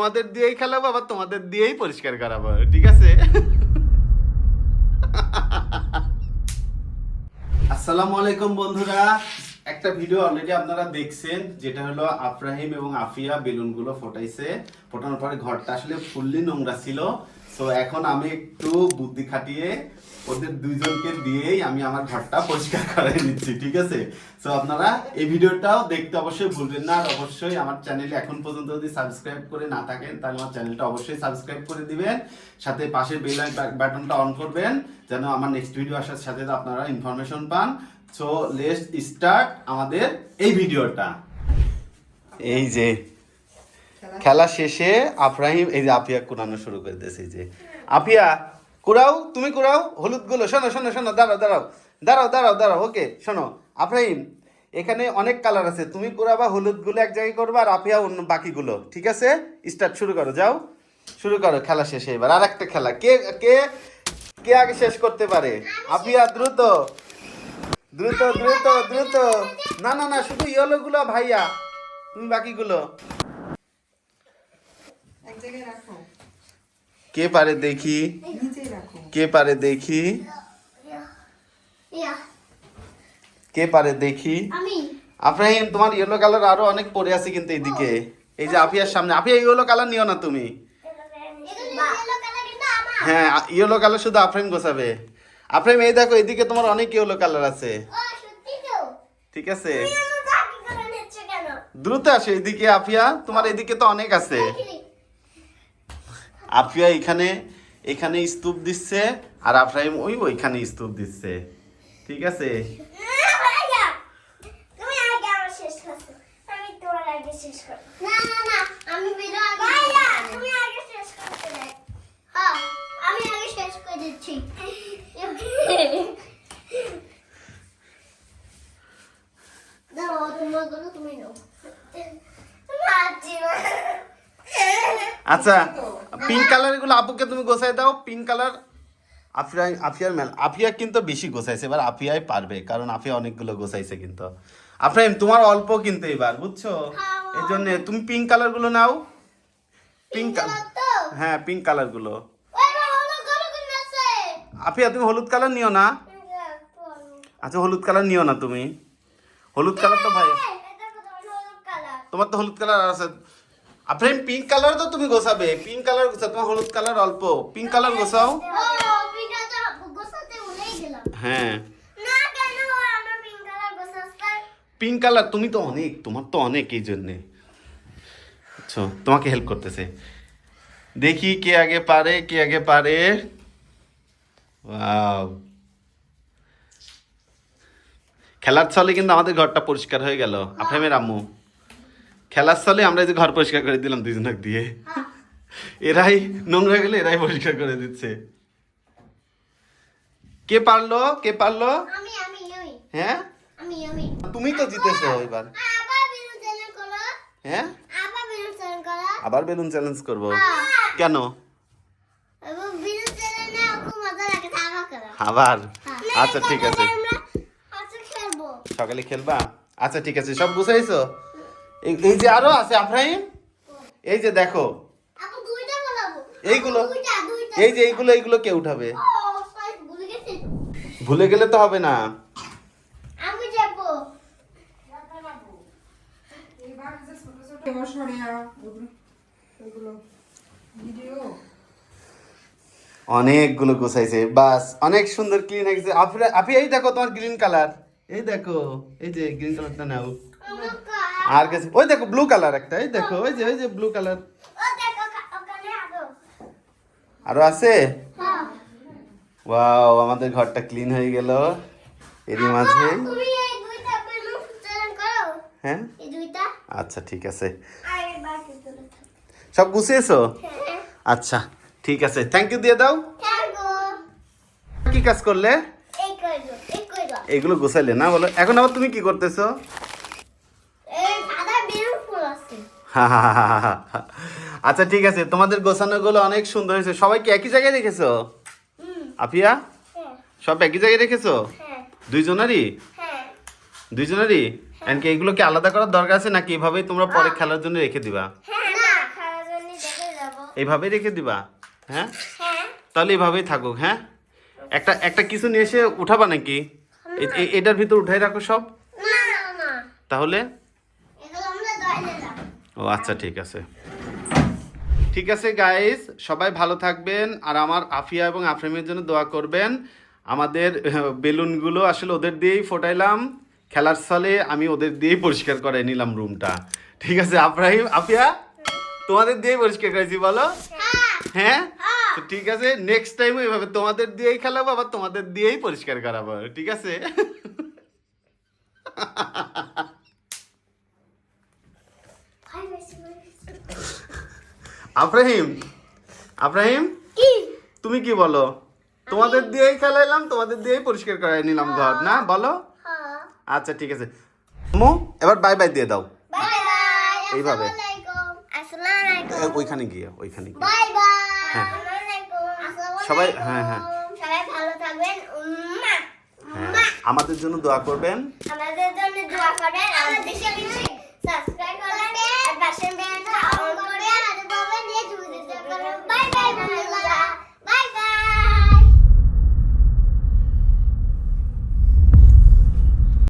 তোমাদের দিয়েই খেলাবো, আবার তোমাদের দিয়েই পরিষ্কার করাবো, ঠিক আছে? আসসালামু আলাইকুম বন্ধুরা, একটা ভিডিও অলরেডি আপনারা দেখছেন, যেটা হলো আফরাহিম এবং আফিয়া বেলুনগুলো ফোটাইছে। ফোটানোর পরে ঘরটা আসলে ফুললি নোংরা ছিল। সো এখন আমি একটু বুদ্ধি খাটিয়ে ওদের দুইজনকে দিয়েই আমি আমার ঘরটা পরিষ্কার করে নিচ্ছি, ঠিক আছে? সো আপনারা এই ভিডিওটাও দেখতে অবশ্যই ভুলবেন না। আর অবশ্যই আমার চ্যানেলে এখন পর্যন্ত যদি সাবস্ক্রাইব করে না থাকেন, তাহলে আমার চ্যানেলটা অবশ্যই সাবস্ক্রাইব করে দিবেন, সাথে পাশের বেল বাটনটা অন করবেন, যেন আমার নেক্সট ভিডিও আসার সাথে আপনারা ইনফরমেশন পান। সো লেটস স্টার্ট আমাদের এই ভিডিওটা। এই যে খেলা শেষে আফরাহিম এই যে আফিয়া কুড়ানো শুরু করে দিয়েছে। যে আফিয়া কুড়াও, তুমি কুড়াও হলুদগুলো। শোনো শোনো শোনো, দাঁড়াও দাঁড়াও দাঁড়াও দাঁড়াও দাঁড়াও, ওকে শোনো আফরাহিম, এখানে অনেক কালার আছে, তুমি কুড়াবা হলুদগুলো এক জায়গায় করবা, আর আফিয়া অন্য বাকিগুলো, ঠিক আছে? স্টার্ট শুরু করো, যাও শুরু করো খেলা শেষে। এবার আর একটা খেলা, কে কে কে আগে শেষ করতে পারে? আফিয়া দ্রুত দ্রুত দ্রুত দ্রুত। না না না, শুধু ইয়েলো গুলো ভাইয়া, তুমি বাকিগুলো। কে পারে দেখি, কে পারে দেখি, কে পারে দেখি? আফরাহিম, তোমার ইয়েলো কালার আরো অনেক পড়ে আছে কিন্তু এইদিকে। এই যে আফিয়ার সামনে। আফিয়া ইয়েলো কালার নিও না তুমি। হ্যাঁ, ইয়েলো কালার শুধু আফরাহিম গোছাবে। আফরাহিম এই দেখো, এইদিকে তোমার অনেক ইয়েলো কালার আছে, ঠিক আছে? দ্রুত আসে এইদিকে আফিয়া, তোমার এদিকে তো অনেক আছে। আফিয়া এখানে এখানে স্তূপ দিচ্ছে, আর আফরাহিম ওইখানে স্তূপ দিচ্ছে, ঠিক আছে? আচ্ছা, পিঙ্ক কালার গুলো আপুকে তুমি গোছাই দাও। পিঙ্ক কালার আফিয়ার মেল। আফিয়া কিন্তু বেশি গোছাইছে, এবার আফিয়াই পারবে, কারণ আফিয়া অনেকগুলো গোছাইছে। কিন্তু আফরাহিম তোমার অল্প কিন্তু এবার, বুঝছো? এই জন্য তুমি পিঙ্ক কালার গুলো নাও। পিঙ্ক কালার, হ্যাঁ পিঙ্ক কালার গুলো। আফিয়া তুমি হলুদ কালার নিও না। আচ্ছা, হলুদ কালার নিও না তুমি। হলুদ কালার তো ভাই, তোমার তো হলুদ কালার আছে। আফরাহিম পিঙ্ক কালার তো তুমি গোছাবে, পিঙ্ক কালার গোছাও, তোমার হলুদ কালার অল্প, পিঙ্ক কালার গোছাও। হ্যাঁ পিঙ্ক কালার, তুমি তো অনেক, তোমার তো অনেক, এই জন্যে। আচ্ছা, তোমাকে হেল্প করতেছে, দেখি কে আগে পারে, কে আগে পারে। ওয়াও, খেলার ছলে কিন্তু আমাদের ঘরটা পরিষ্কার হয়ে গেল। আফরাহিমের আম্মু, খেলার ছলে আমরা এই যে ঘর পরিষ্কার করে দিলাম দুজনক দিয়ে। এরাই নোংরা গেলে এরাই পরিষ্কার করে দিচ্ছে। কে পারলো, কে পারলো? হ্যাঁ তুমি তো জিতেছো এবার। হ্যাঁ আবার বেলুন চ্যালেঞ্জ করবো? কেন আবার? আচ্ছা ঠিক আছে, সকালে খেলবা? আচ্ছা ঠিক আছে, সব গুছাইছো? এই যে আরো আছে আফরাহিম, এই যে দেখো এইগুলো, এই যে এইগুলো, এইগুলো কে উঠাবে? ভুলে গেলে তো হবে না। অনেকগুলো গোছাইছে, বাস অনেক সুন্দর ক্লিন হয়ে গেছে। আপনি এই দেখো তোমার গ্রিন কালার, এই দেখো, এই যে গ্রিন কালারটা নাও। আর কাছে ওই দেখো ব্লু কালার একটা, এই দেখো ওই যে ব্লু কালার আরো আছে। ওয়াও, আমাদের ঘরটা ক্লিন হয়ে গেল এরই মাঝে। হ্যাঁ আচ্ছা ঠিক আছে, সব গুছিয়েছো? আচ্ছা ঠিক আছে, থ্যাংক ইউ দিয়ে দাও। কি কাজ করলে? এইগুলো গোছাইলে না, বলো এখন আবার তুমি কি করতেছো? আচ্ছা ঠিক আছে, তোমাদের গোছানো গুলো অনেক সুন্দর হয়েছে। সবাইকে একই জায়গায় রেখেছো? আফিয়া সব একই জায়গায় রেখেছো? দুইজনেরই? দুইজনেরই? এমনকি এগুলো কি আলাদা করার দরকার আছে, নাকি এভাবেই তোমরা পরে খেলার জন্য রেখে দিবা? এইভাবেই রেখে দিবা? হ্যাঁ, হ্যাঁ। তাহলে এইভাবেই থাকুক। হ্যাঁ, একটা একটা কিছু নিয়ে এসে উঠাবা নাকি? এটার ভিতর উঠাই রাখো সব। না না না, তাহলে এগুলো আমরা ধরে নিলাম। ও আচ্ছা, ঠিক আছে। ঠিক আছে গাইস, সবাই ভালো থাকবেন আর আমার আফিয়া এবং আফরিমের জন্য দোয়া করবেন। আমাদের বেলুনগুলো আসলে ওদের দিয়েই ফোটাইলাম খেলার ছলে, আমি ওদের দিয়েই পরিষ্কার করে নিলাম রুমটা। ঠিক আছে আফরাহিম, আফিয়া, তোমাদের দিয়েই পরিষ্কার করেছি বলো। হ্যাঁ, তো ঠিক আছে, নেক্সট টাইম এভাবে তোমাদের দিয়েই খেলাবো, আবার তোমাদের দিয়েই পরিষ্কার করাবো। ঠিক আছে? আফরাহিম, আফরাহিম, কি? তুমি কি বলো? তোমাদের দিয়েই খেলাইলাম, তোমাদের দিয়েই পরিষ্কার করাই নিলাম ঘর, না বলো? হ্যাঁ। আচ্ছা ঠিক আছে। মো এবার বাই বাই দিয়ে দাও। Bye bye. এইভাবে। আসসালামু আলাইকুম। ওইখানে গিয়ে, ওইখানে গিয়ে। Bye bye. হ্যাঁ। আসসালামু আলাইকুম। আসসালামু সবাই, আলাইকুম। হ্যাঁ, হ্যাঁ। সবাই ভালো থাকবেন। হ্যাঁ, আমাদের জন্য দোয়া করবেন। আমাদের জন্য দোয়া করেন। আমাদের দেশে